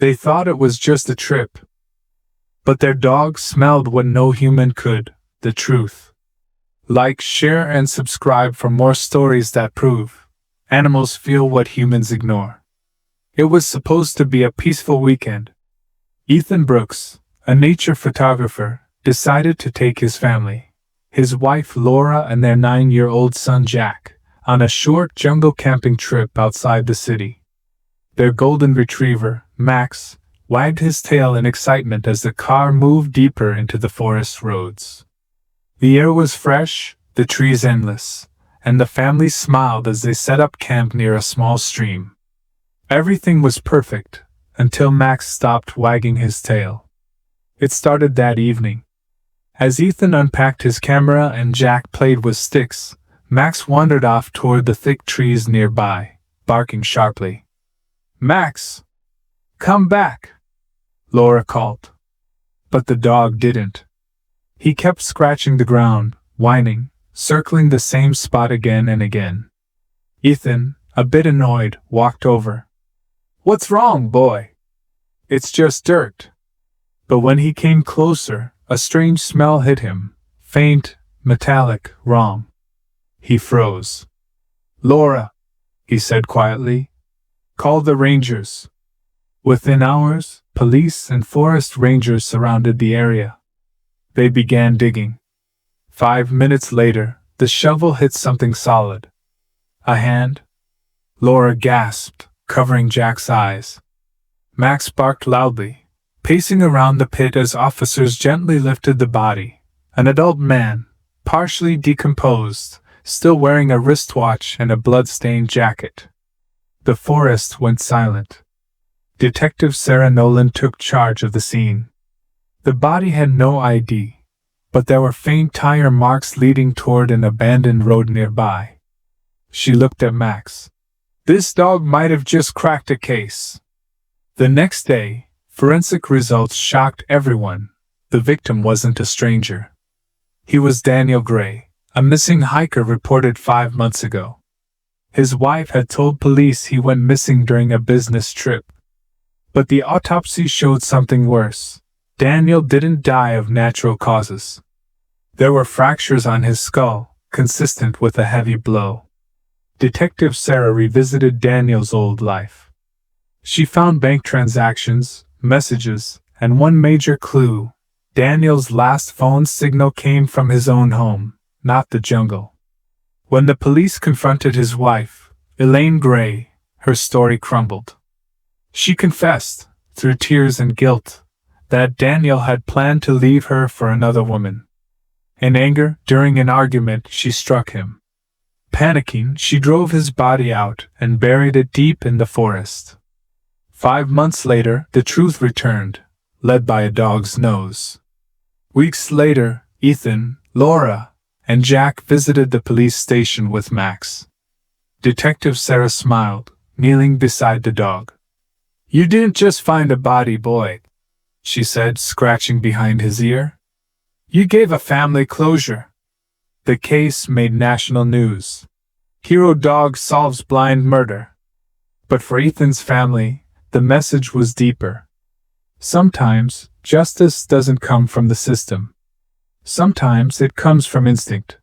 They thought it was just a trip. But their dog smelled what no human could, the truth. Like, share, and subscribe for more stories that prove animals feel what humans ignore. It was supposed to be a peaceful weekend. Ethan Brooks, a nature photographer, decided to take his family, his wife Laura and their 9-year-old son Jack, on a short jungle camping trip outside the city. Their golden retriever, Max, wagged his tail in excitement as the car moved deeper into the forest roads. The air was fresh, the trees endless, and the family smiled as they set up camp near a small stream. Everything was perfect, until Max stopped wagging his tail. It started that evening. As Ethan unpacked his camera and Jack played with sticks, Max wandered off toward the thick trees nearby, barking sharply. "Max! Come back!" Laura called. But the dog didn't. He kept scratching the ground, whining, circling the same spot again and again. Ethan, a bit annoyed, walked over. "What's wrong, boy?" "It's just dirt." But when he came closer, a strange smell hit him, faint, metallic, wrong. He froze. "Laura," he said quietly, "call the rangers." Within hours, police and forest rangers surrounded the area. They began digging. 5 minutes later, the shovel hit something solid. A hand? Laura gasped, covering Jack's eyes. Max barked loudly, pacing around the pit as officers gently lifted the body. An adult man, partially decomposed, still wearing a wristwatch and a blood-stained jacket. The forest went silent. Detective Sarah Nolan took charge of the scene. The body had no ID, but there were faint tire marks leading toward an abandoned road nearby. She looked at Max. "This dog might have just cracked a case." The next day, forensic results shocked everyone. The victim wasn't a stranger. He was Daniel Gray, a missing hiker reported 5 months ago. His wife had told police he went missing during a business trip. But the autopsy showed something worse. Daniel didn't die of natural causes. There were fractures on his skull, consistent with a heavy blow. Detective Sarah revisited Daniel's old life. She found bank transactions, messages, and one major clue. Daniel's last phone signal came from his own home, not the jungle. When the police confronted his wife, Elaine Gray, her story crumbled. She confessed, through tears and guilt, that Daniel had planned to leave her for another woman. In anger, during an argument, she struck him. Panicking, she drove his body out and buried it deep in the forest. 5 months later, the truth returned, led by a dog's nose. Weeks later, Ethan, Laura, and Jack visited the police station with Max. Detective Sarah smiled, kneeling beside the dog. "You didn't just find a body, boy," she said, scratching behind his ear. "You gave a family closure." The case made national news. Hero dog solves blind murder. But for Ethan's family, the message was deeper. Sometimes, justice doesn't come from the system. Sometimes it comes from instinct.